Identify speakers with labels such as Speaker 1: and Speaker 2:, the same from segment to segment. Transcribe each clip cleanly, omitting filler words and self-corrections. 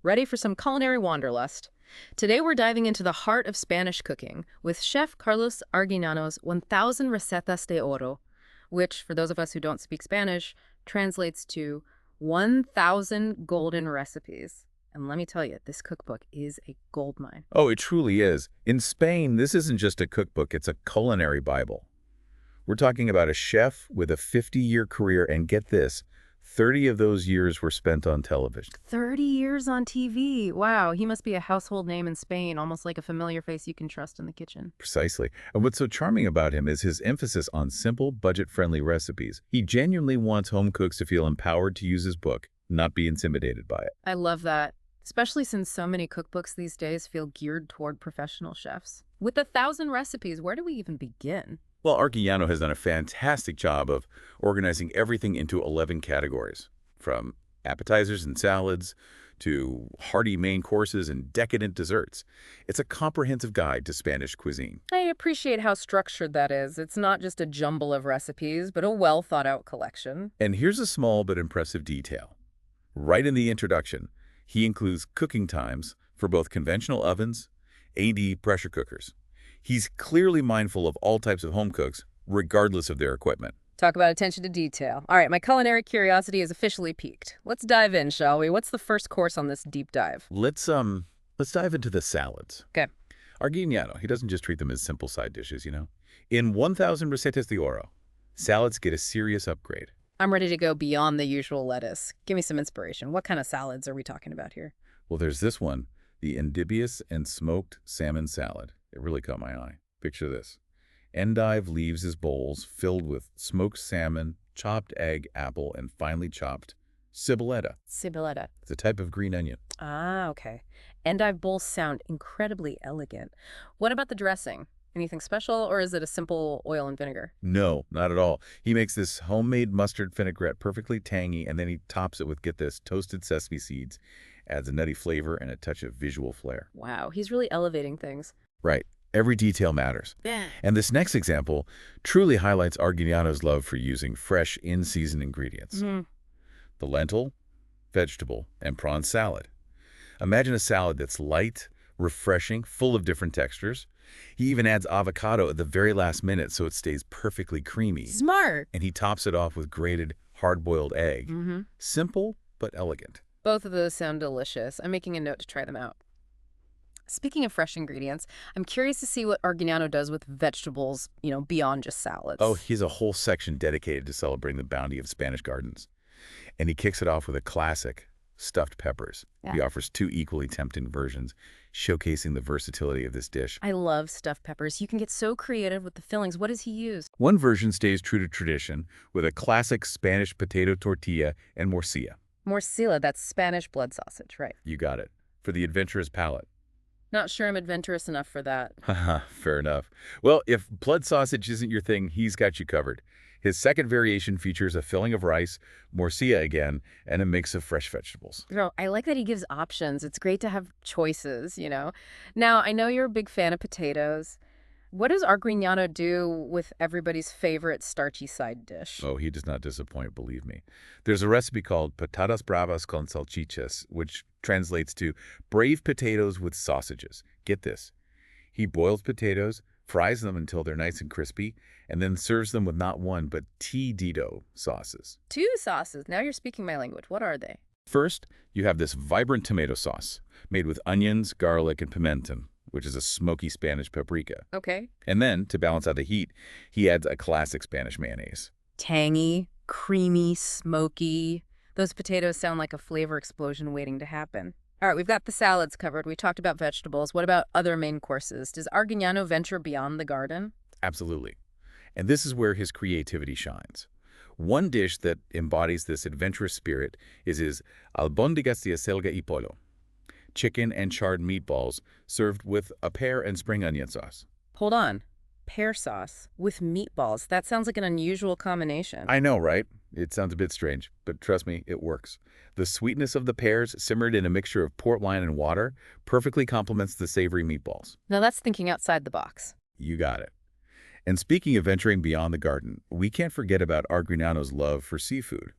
Speaker 1: Ready for some culinary wanderlust? Today we're diving into the heart of Spanish cooking with Chef Karlos Arguiñano's 1000 Recetas de Oro, which, for those of us who don't speak Spanish, translates to 1000 golden recipes. And let me tell you, this cookbook is a goldmine.
Speaker 2: Oh, it truly is. In Spain, this isn't just a cookbook, it's a culinary Bible. We're talking about a chef with a 50-year career, and get this, 30 of those years were spent on television.
Speaker 1: 30 years on TV. Wow, he must be a household name in Spain, almost like a familiar face you can trust in the kitchen.
Speaker 2: Precisely. And what's so charming about him is his emphasis on simple, budget-friendly recipes. He genuinely wants home cooks to feel empowered to use his book, not be intimidated by it.
Speaker 1: I love that, especially since so many cookbooks these days feel geared toward professional chefs. With 1000 recipes, where do we even begin?
Speaker 2: Well, Arguiñano has done a fantastic job of organizing everything into 11 categories, from appetizers and salads to hearty main courses and decadent desserts. It's a comprehensive guide to Spanish cuisine.
Speaker 1: I appreciate how structured that is. It's not just a jumble of recipes, but a well-thought-out collection.
Speaker 2: And here's a small but impressive detail. Right in the introduction, he includes cooking times for both conventional ovens and pressure cookers. He's clearly mindful of all types of home cooks, regardless of their equipment.
Speaker 1: Talk about attention to detail. All right, my culinary curiosity is officially piqued. Let's dive in, shall we? What's the first course on this deep dive?
Speaker 2: Let's dive into the salads.
Speaker 1: Okay.
Speaker 2: Arguiñano, he doesn't just treat them as simple side dishes, you know. In 1000 Recetas de Oro, salads get a serious upgrade.
Speaker 1: I'm ready to go beyond the usual lettuce. Give me some inspiration. What kind of salads are we talking about here?
Speaker 2: Well, there's this one, the endibious and smoked salmon salad. It really caught my eye. Picture this. Endive leaves his bowls filled with smoked salmon, chopped egg, apple, and finely chopped ciboletta.
Speaker 1: Ciboletta.
Speaker 2: It's a type of green onion.
Speaker 1: Ah, okay. Endive bowls sound incredibly elegant. What about the dressing? Anything special, or is it a simple oil and vinegar?
Speaker 2: No, not at all. He makes this homemade mustard vinaigrette perfectly tangy, and then he tops it with, get this, toasted sesame seeds. Adds a nutty flavor and a touch of visual flair.
Speaker 1: Wow, he's really elevating things.
Speaker 2: Right. Every detail matters. And this next example truly highlights Arguiñano's love for using fresh, in-season ingredients. The lentil, vegetable, and prawn salad. Imagine a salad that's light, refreshing, full of different textures. He even adds avocado at the very last minute so it stays perfectly creamy.
Speaker 1: Smart.
Speaker 2: And he tops it off with grated, hard-boiled egg. Simple, but elegant.
Speaker 1: Both of those sound delicious. I'm making a note to try them out. Speaking of fresh ingredients, I'm curious to see what Arguiñano does with vegetables, beyond just salads.
Speaker 2: Oh, he's a whole section dedicated to celebrating the bounty of Spanish gardens. And he kicks it off with a classic, stuffed peppers.
Speaker 1: Yeah.
Speaker 2: He offers two equally tempting versions, showcasing the versatility of this dish.
Speaker 1: I love stuffed peppers. You can get so creative with the fillings. What does he use?
Speaker 2: One version stays true to tradition with a classic Spanish potato tortilla and morcilla.
Speaker 1: Morcilla, that's Spanish blood sausage, right?
Speaker 2: You got it. For the adventurous palate.
Speaker 1: Not sure I'm adventurous enough for that.
Speaker 2: Haha, fair enough. Well, if blood sausage isn't your thing, he's got you covered. His second variation features a filling of rice, morcilla again, and a mix of fresh vegetables.
Speaker 1: So I like that he gives options. It's great to have choices, Now, I know you're a big fan of potatoes. What does Arguiñano do with everybody's favorite starchy side dish?
Speaker 2: Oh, he does not disappoint, believe me. There's a recipe called patatas bravas con salchichas, which translates to brave potatoes with sausages. Get this. He boils potatoes, fries them until they're nice and crispy, and then serves them with not one, but two sauces.
Speaker 1: 2 sauces. Now you're speaking my language. What are they?
Speaker 2: First, you have this vibrant tomato sauce made with onions, garlic, and pimenton, which is a smoky Spanish paprika.
Speaker 1: Okay.
Speaker 2: And then, to balance out the heat, he adds a classic Spanish mayonnaise.
Speaker 1: Tangy, creamy, smoky. Those potatoes sound like a flavor explosion waiting to happen. All right, we've got the salads covered. We talked about vegetables. What about other main courses? Does Arguiñano venture beyond the garden?
Speaker 2: Absolutely. And this is where his creativity shines. One dish that embodies this adventurous spirit is his albóndigas de acelga y pollo, chicken and charred meatballs served with a pear and spring onion sauce.
Speaker 1: Hold on. Pear sauce with meatballs. That sounds like an unusual combination.
Speaker 2: I know, right? It sounds a bit strange, but trust me, it works. The sweetness of the pears simmered in a mixture of port wine and water perfectly complements the savory meatballs.
Speaker 1: Now that's thinking outside the box.
Speaker 2: You got it. And speaking of venturing beyond the garden, we can't forget about Arguiñano's love for seafood.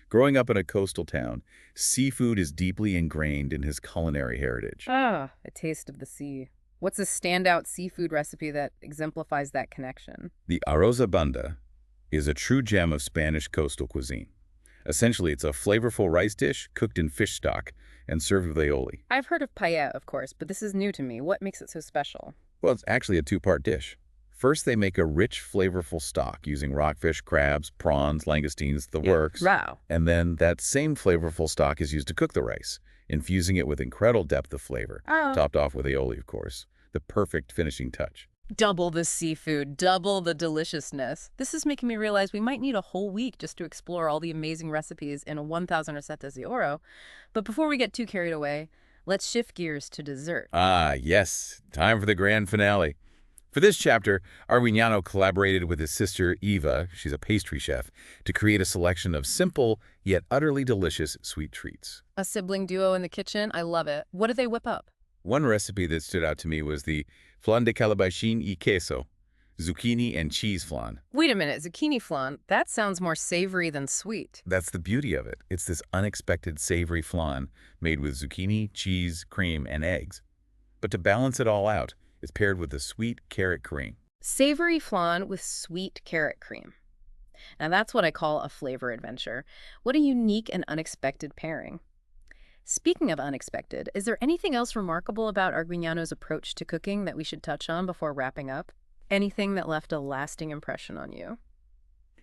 Speaker 2: Growing up in a coastal town, seafood is deeply ingrained in his culinary heritage.
Speaker 1: Ah, a taste of the sea. What's a standout seafood recipe that exemplifies that connection?
Speaker 2: The arroz banda is a true gem of Spanish coastal cuisine. Essentially, it's a flavorful rice dish cooked in fish stock and served with aioli.
Speaker 1: I've heard of paella, of course, but this is new to me. What makes it so special?
Speaker 2: Well, it's actually a two-part dish. First, they make a rich, flavorful stock using rockfish, crabs, prawns, langoustines, the works.
Speaker 1: Wow.
Speaker 2: And then that same flavorful stock is used to cook the rice, infusing it with incredible depth of flavor,
Speaker 1: Oh.
Speaker 2: topped off with aioli, of course. The perfect finishing touch.
Speaker 1: Double the seafood, double the deliciousness. This is making me realize we might need a whole week just to explore all the amazing recipes in 1,000 Recetas de Oro. But before we get too carried away, let's shift gears to dessert.
Speaker 2: Ah, yes. Time for the grand finale. For this chapter, Arguiñano collaborated with his sister, Eva, she's a pastry chef, to create a selection of simple, yet utterly delicious sweet treats.
Speaker 1: A sibling duo in the kitchen, I love it. What do they whip up?
Speaker 2: One recipe that stood out to me was the flan de calabacín y queso, zucchini and cheese flan.
Speaker 1: Wait a minute, zucchini flan? That sounds more savory than sweet.
Speaker 2: That's the beauty of it. It's this unexpected savory flan made with zucchini, cheese, cream, and eggs. But to balance it all out, it's paired with a sweet carrot cream.
Speaker 1: Savory flan with sweet carrot cream. Now that's what I call a flavor adventure. What a unique and unexpected pairing. Speaking of unexpected, is there anything else remarkable about Arguiñano's approach to cooking that we should touch on before wrapping up? Anything that left a lasting impression on you?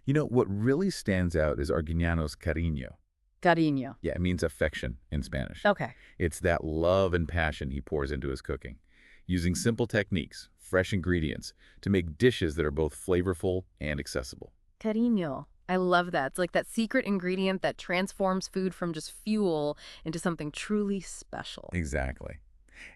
Speaker 2: You know, what really stands out is Arguiñano's cariño.
Speaker 1: Cariño.
Speaker 2: Yeah, it means affection in Spanish.
Speaker 1: Okay.
Speaker 2: It's that love and passion he pours into his cooking, using simple techniques, fresh ingredients, to make dishes that are both flavorful and accessible.
Speaker 1: Cariño. I love that. It's like that secret ingredient that transforms food from just fuel into something truly special.
Speaker 2: Exactly.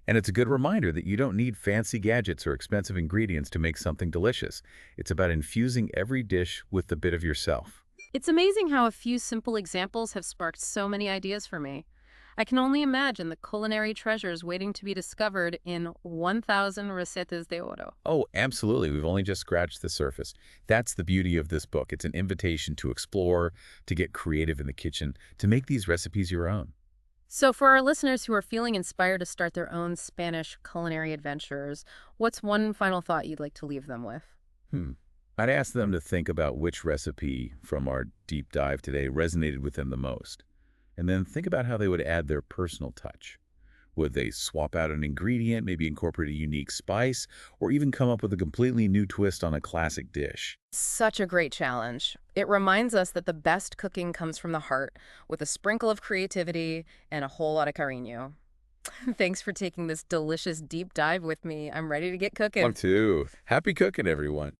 Speaker 2: And it's a good reminder that you don't need fancy gadgets or expensive ingredients to make something delicious. It's about infusing every dish with a bit of yourself.
Speaker 1: It's amazing how a few simple examples have sparked so many ideas for me. I can only imagine the culinary treasures waiting to be discovered in 1,000 Recetas de Oro.
Speaker 2: Oh, absolutely. We've only just scratched the surface. That's the beauty of this book. It's an invitation to explore, to get creative in the kitchen, to make these recipes your own.
Speaker 1: So for our listeners who are feeling inspired to start their own Spanish culinary adventures, what's one final thought you'd like to leave them with?
Speaker 2: I'd ask them to think about which recipe from our deep dive today resonated with them the most. And then think about how they would add their personal touch. Would they swap out an ingredient, maybe incorporate a unique spice, or even come up with a completely new twist on a classic dish?
Speaker 1: Such a great challenge. It reminds us that the best cooking comes from the heart, with a sprinkle of creativity and a whole lot of cariño. Thanks for taking this delicious deep dive with me. I'm ready to get cooking.
Speaker 2: One, two. Happy cooking, everyone.